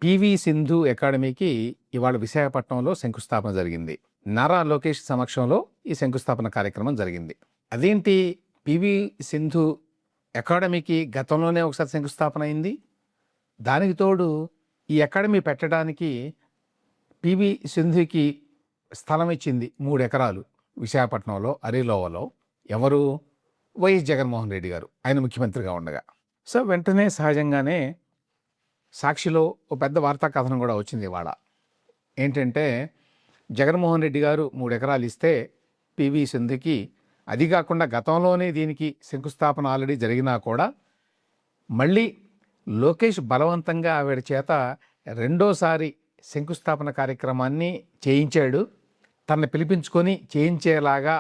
PV Sindhu అకాడమీకి ఇవాళ విశాఖపట్నంలో శంకుస్థాపన జరిగింది. నారా లోకేష్ సమక్షంలో ఈ శంకుస్థాపన కార్యక్రమం జరిగింది. అదేంటి, పివి సింధు అకాడమీకి గతంలోనే ఒకసారి శంకుస్థాపన అయింది. దానికి తోడు ఈ అకాడమీ పెట్టడానికి పివి సింధుకి స్థలం ఇచ్చింది 3 ఎకరాలు విశాఖపట్నంలో అరిలోవలో. ఎవరు? వైఎస్ జగన్మోహన్ రెడ్డి గారు, ఆయన ముఖ్యమంత్రిగా ఉండగా. సో వెంటనే సహజంగానే సాక్షిలో ఓ పెద్ద వార్తా కథనం కూడా వచ్చింది ఇవాళ. ఏంటంటే, జగన్మోహన్ రెడ్డి గారు 3 ఎకరాలు ఇస్తే పివి సింధుకి, అది కాకుండా గతంలోనే దీనికి శంకుస్థాపన ఆల్రెడీ జరిగినా కూడా మళ్ళీ లోకేష్ బలవంతంగా ఆవిడ చేత రెండోసారి శంకుస్థాపన కార్యక్రమాన్ని చేయించాడు. తనని పిలిపించుకొని చేయించేలాగా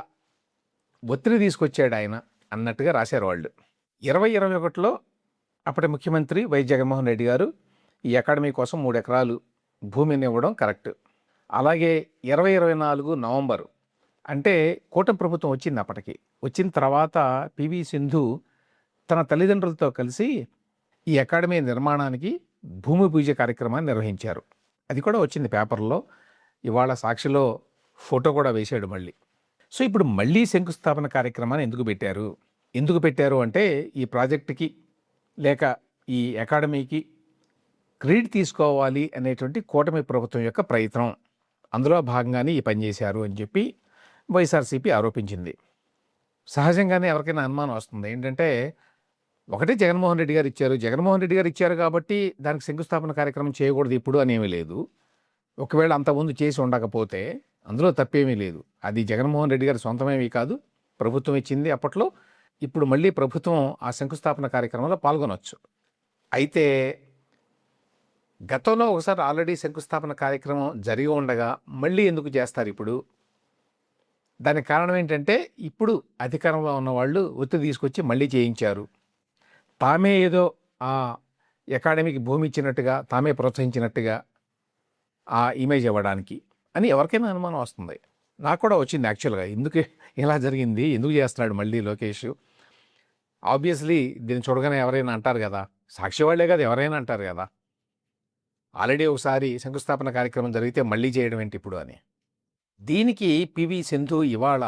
ఒత్తిడి తీసుకొచ్చాడు ఆయన అన్నట్టుగా రాశారు వాళ్ళు. 2021లో అప్పటి ముఖ్యమంత్రి వైఎస్ జగన్మోహన్ రెడ్డి గారు ఈ అకాడమీ కోసం 3 ఎకరాలు భూమిని ఇవ్వడం కరెక్ట్. అలాగే 2024 నవంబరు, అంటే కూటమి ప్రభుత్వం వచ్చింది. అప్పటికి వచ్చిన తర్వాత పివి సింధు తన తల్లిదండ్రులతో కలిసి ఈ అకాడమీ నిర్మాణానికి భూమి పూజ కార్యక్రమాన్ని నిర్వహించారు. అది కూడా వచ్చింది పేపర్లో. ఇవాళ సాక్షిలో ఫోటో కూడా వేశాడు మళ్ళీ. సో ఇప్పుడు మళ్ళీ శంకుస్థాపన కార్యక్రమాన్ని ఎందుకు పెట్టారు అంటే, ఈ ప్రాజెక్టుకి లేక ఈ అకాడమీకి క్రెడిట్ తీసుకోవాలి అనేటువంటి కూటమి ప్రభుత్వం యొక్క ప్రయత్నం. అందులో భాగంగానే ఈ పని చేశారు అని చెప్పి వైఎస్ఆర్సీపీ ఆరోపించింది. సహజంగానే ఎవరికైనా అనుమానం వస్తుంది. ఏంటంటే, ఒకటే జగన్మోహన్ రెడ్డి గారు ఇచ్చారు కాబట్టి దానికి శంకుస్థాపన కార్యక్రమం చేయకూడదు ఇప్పుడు అనేమీ లేదు. ఒకవేళ అంతకుముందు చేసి ఉండకపోతే అందులో తప్పేమీ లేదు. అది జగన్మోహన్ రెడ్డి గారి సొంతమేమీ కాదు, ప్రభుత్వం ఇచ్చింది అప్పట్లో. ఇప్పుడు మళ్ళీ ప్రభుత్వం ఆ శంకుస్థాపన కార్యక్రమంలో పాల్గొనవచ్చు. అయితే గతంలో ఒకసారి ఆల్రెడీ శంకుస్థాపన కార్యక్రమం జరిగి ఉండగా మళ్ళీ ఎందుకు చేస్తారు ఇప్పుడు? దానికి కారణం ఏంటంటే, ఇప్పుడు అధికారంలో ఉన్న వాళ్ళు ఒత్తిడి తీసుకొచ్చి మళ్ళీ చేయించారు. తామే ఏదో ఆ అకాడమీకి భూమి ఇచ్చినట్టుగా, తామే ప్రోత్సహించినట్టుగా ఆ ఇమేజ్ ఇవ్వడానికి అని ఎవరికైనా అనుమానం వస్తుంది. నాకు కూడా వచ్చింది యాక్చువల్గా. ఎందుకు ఇలా జరిగింది, ఎందుకు చేస్తున్నాడు మళ్ళీ లోకేష్? ఆబ్వియస్లీ దీన్ని చూడగానే ఎవరైనా అంటారు కదా, సాక్షి వాళ్ళే కదా, ఎవరైనా అంటారు కదా, ఆల్రెడీ ఒకసారి శంకుస్థాపన కార్యక్రమం జరిగితే మళ్ళీ చేయడం ఏంటి ఇప్పుడు అని. దీనికి పివి సింధు ఇవాళ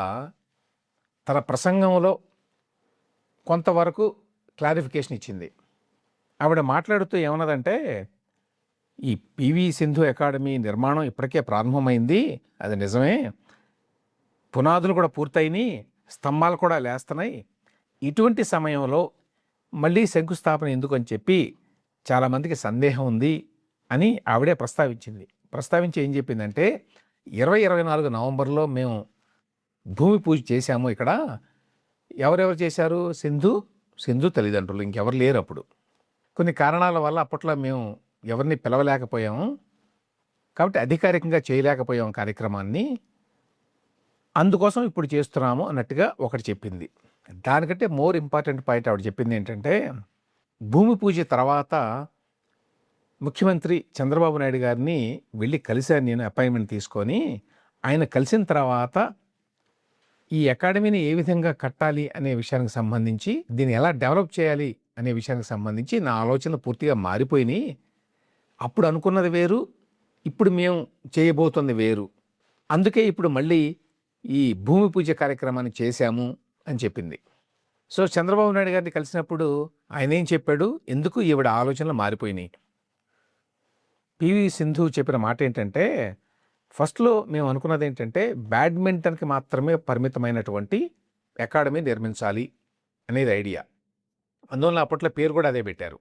తన ప్రసంగంలో కొంతవరకు క్లారిఫికేషన్ ఇచ్చింది. ఆవిడ మాట్లాడుతూ ఏమన్నదంటే, ఈ పివి సింధు అకాడమీ నిర్మాణం ఇప్పటికే ప్రారంభమైంది, అది నిజమే, పునాదులు కూడా పూర్తయినాయి, స్తంభాలు కూడా లేస్తున్నాయి. ఇటువంటి సమయంలో మళ్ళీ శంకుస్థాపన ఎందుకు అని చెప్పి చాలామందికి సందేహం ఉంది అని ఆవిడే ప్రస్తావించి ఏం చెప్పిందంటే, 2024 నవంబర్లో మేము భూమి పూజ చేశాము. ఇక్కడ ఎవరెవరు చేశారు? సింధు తల్లిదండ్రులు, ఇంకెవరు లేరు. అప్పుడు కొన్ని కారణాల వల్ల అప్పట్లో మేము ఎవరిని పిలవలేకపోయాము, కాబట్టి అధికారికంగా చేయలేకపోయాం కార్యక్రమాన్ని, అందుకోసం ఇప్పుడు చేస్తున్నాము అన్నట్టుగా ఒకటి చెప్పింది. దానికంటే మోర్ ఇంపార్టెంట్ పాయింట్ ఆవిడ చెప్పింది ఏంటంటే, భూమి పూజ తర్వాత ముఖ్యమంత్రి చంద్రబాబు నాయుడు గారిని వెళ్ళి కలిశాను నేను, అపాయింట్మెంట్ తీసుకొని. ఆయన కలిసిన తర్వాత ఈ అకాడమీని ఏ విధంగా కట్టాలి అనే విషయానికి సంబంధించి, దీన్ని ఎలా డెవలప్ చేయాలి అనే విషయానికి సంబంధించి నా ఆలోచనలు పూర్తిగా మారిపోయినాయి. అప్పుడు అనుకున్నది వేరు, ఇప్పుడు మేము చేయబోతున్నది వేరు. అందుకే ఇప్పుడు మళ్ళీ ఈ భూమి పూజ కార్యక్రమాన్ని చేశాము అని చెప్పింది. సో చంద్రబాబు నాయుడు గారిని కలిసినప్పుడు ఆయన ఏం చెప్పాడు, ఎందుకు ఈవిడ ఆలోచనలు మారిపోయినాయి? పివి సింధు చెప్పిన మాట ఏంటంటే, ఫస్ట్లో మేము అనుకున్నది ఏంటంటే, బ్యాడ్మింటన్కి మాత్రమే పరిమితమైనటువంటి అకాడమీ నిర్మించాలి అనేది ఐడియా. అందువల్ల అప్పట్లో పేరు కూడా అదే పెట్టారు,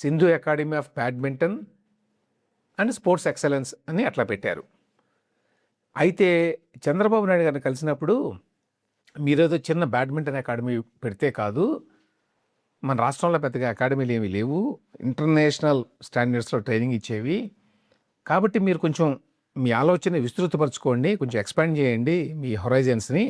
Sindhu academy of badminton and sports excellence అని అట్లా పెట్టారు. అయితే చంద్రబాబు నాయుడు గారిని కలిసినప్పుడు, మీరేదో చిన్న బ్యాడ్మింటన్ అకాడమీ పెడితే కాదు, మన రాష్ట్రంలో పెద్దగా అకాడమీలు ఏమీ లేవు, ఇంటర్నేషనల్ స్టాండర్డ్స్లో ట్రైనింగ్ ఇచ్చేవి, కాబట్టి మీరు కొంచెం మీ ఆలోచన విస్తృతపరచుకోండి, కొంచెం ఎక్స్పాండ్ చేయండి మీ హొరైజన్స్ని,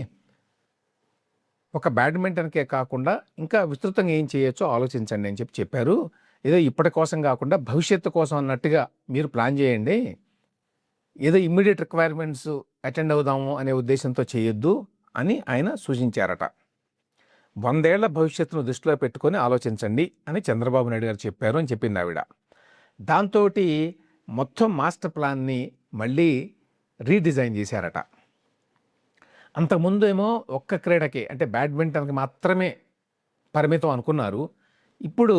ఒక బ్యాడ్మింటన్కే కాకుండా ఇంకా విస్తృతంగా ఏం చేయొచ్చో ఆలోచించండి అని చెప్పారు. ఏదో ఇప్పటి కోసం కాకుండా భవిష్యత్తు కోసం అన్నట్టుగా మీరు ప్లాన్ చేయండి, ఏదో ఇమ్మీడియట్ రిక్వైర్మెంట్స్ అటెండ్ అవుదాము అనే ఉద్దేశంతో చేయొద్దు అని ఆయన సూచించారట. 100 ఏళ్ల భవిష్యత్తును దృష్టిలో పెట్టుకొని ఆలోచించండి అని చంద్రబాబు నాయుడు గారు చెప్పారు అని చెప్పింది ఆవిడ. దాంతోటి మొత్తం మాస్టర్ ప్లాన్ని మళ్ళీ రీడిజైన్ చేశారట. అంతకుముందు ఏమో ఒక్క క్రీడకి అంటే బ్యాడ్మింటన్కి మాత్రమే పరిమితం అనుకున్నారు. ఇప్పుడు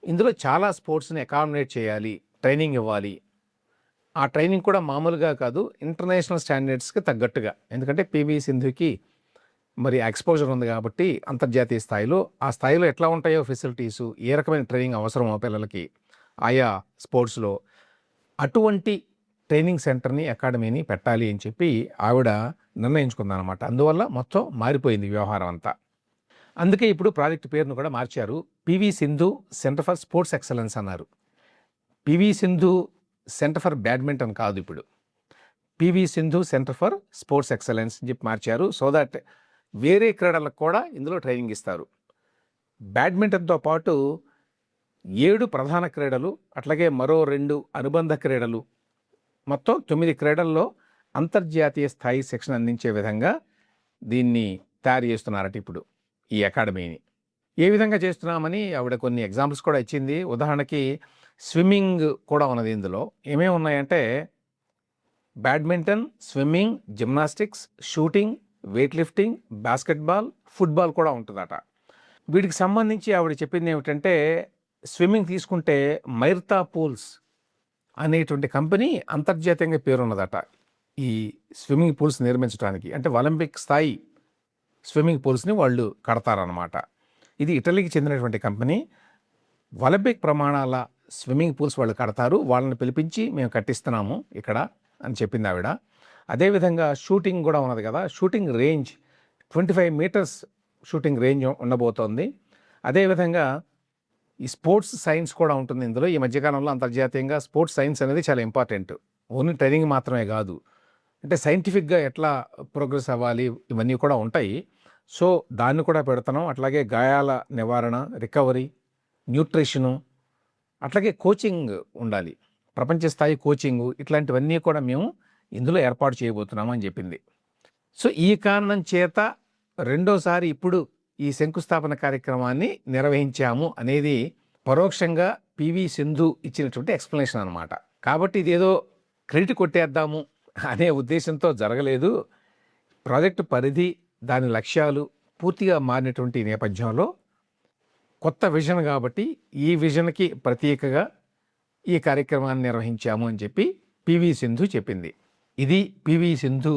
ఇందులో చాలా స్పోర్ట్స్ని అకామిడేట్ చేయాలి, ట్రైనింగ్ ఇవ్వాలి. ఆ ట్రైనింగ్ కూడా మామూలుగా కాదు, ఇంటర్నేషనల్ స్టాండర్డ్స్కి తగ్గట్టుగా. ఎందుకంటే పివి సింధుకి మరి ఎక్స్పోజర్ ఉంది కాబట్టి అంతర్జాతీయ స్థాయిలో ఆ స్థాయిలో ఎట్లా ఉంటాయో ఫెసిలిటీసు, ఏ రకమైన ట్రైనింగ్ అవసరమో పిల్లలకి ఆయా స్పోర్ట్స్లో, అటువంటి ట్రైనింగ్ సెంటర్ని, అకాడమీని పెట్టాలి అని చెప్పి ఆవిడ నిర్ణయించుకుందనమాట. అందువల్ల మొత్తం మారిపోయింది వ్యవహారం అంతా. అందుకే ఇప్పుడు ప్రాజెక్ట్ పేరును కూడా మార్చారు. PV Sindhu centre for sports excellence అన్నారు. PV Sindhu centre for badminton కాదు, ఇప్పుడు PV Sindhu centre for sports excellence అని చెప్పి మార్చారు. సో దట్ వేరే క్రీడలకు కూడా ఇందులో ట్రైనింగ్ ఇస్తారు. బ్యాడ్మింటన్తో పాటు 7 ప్రధాన క్రీడలు, అట్లాగే మరో 2 అనుబంధ క్రీడలు, మొత్తం 9 క్రీడల్లో అంతర్జాతీయ స్థాయి శిక్షణ అందించే విధంగా దీన్ని తయారు చేస్తున్నారట ఇప్పుడు ఈ అకాడమీని. ఏ విధంగా చేస్తున్నామని ఆవిడ కొన్ని ఎగ్జాంపుల్స్ కూడా ఇచ్చింది. ఉదాహరణకి స్విమ్మింగ్ కూడా ఉన్నది ఇందులో. ఏమేమి ఉన్నాయంటే badminton, swimming, gymnastics, shooting, weight lifting, basketball, football కూడా ఉంటుందట. వీటికి సంబంధించి ఆవిడ చెప్పింది ఏమిటంటే, స్విమ్మింగ్ తీసుకుంటే మైర్తా పూల్స్ అనేటువంటి కంపెనీ అంతర్జాతీయంగా పేరున్నదట ఈ స్విమ్మింగ్ పూల్స్ నిర్మించడానికి. అంటే ఒలింపిక్ స్థాయి స్విమ్మింగ్ పూల్స్ని వాళ్ళు కడతారనమాట. ఇది ఇటలీకి చెందినటువంటి కంపెనీ. ఒలింపిక్ ప్రమాణాల స్విమ్మింగ్ పూల్స్ వాళ్ళు కడతారు, వాళ్ళని పిలిపించి మేము కట్టిస్తున్నాము ఇక్కడ అని చెప్పింది ఆవిడ. అదేవిధంగా షూటింగ్ కూడా ఉన్నది కదా, shooting range 25 metres shooting range ఉండబోతోంది. అదేవిధంగా ఈ స్పోర్ట్స్ సైన్స్ కూడా ఉంటుంది ఇందులో. ఈ మధ్యకాలంలో అంతర్జాతీయంగా స్పోర్ట్స్ సైన్స్ అనేది చాలా ఇంపార్టెంట్. ఓన్లీ ట్రైనింగ్ మాత్రమే కాదు, అంటే సైంటిఫిక్గా ఎట్లా ప్రోగ్రెస్ అవ్వాలి ఇవన్నీ కూడా ఉంటాయి. సో దాన్ని కూడా పెడుతున్నాం. అట్లాగే గాయాల నివారణ, రికవరీ, న్యూట్రిషను, అట్లాగే కోచింగ్ ఉండాలి, ప్రపంచ స్థాయి కోచింగు, ఇట్లాంటివన్నీ కూడా మేము ఇందులో ఏర్పాటు చేయబోతున్నాము అని చెప్పింది. సో ఈ కారణం చేత రెండోసారి ఇప్పుడు ఈ శంకుస్థాపన కార్యక్రమాన్ని నిర్వహించాము అనేది పరోక్షంగా పివి సింధు ఇచ్చినటువంటి ఎక్స్ప్లెనేషన్ అనమాట. కాబట్టి ఇదేదో క్రెడిట్ కొట్టేద్దాము అనే ఉద్దేశంతో జరగలేదు. ప్రాజెక్టు పరిధి, దాని లక్ష్యాలు పూర్తిగా మారినటువంటి నేపథ్యంలో కొత్త విజన్ కాబట్టి ఈ విజన్కి ప్రత్యేకగా ఈ కార్యక్రమాన్ని నిర్వహించాము అని చెప్పి పివి సింధు చెప్పింది. ఇది పివి సింధు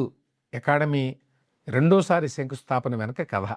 అకాడమీ రెండోసారి శంకుస్థాపన వెనక కథ.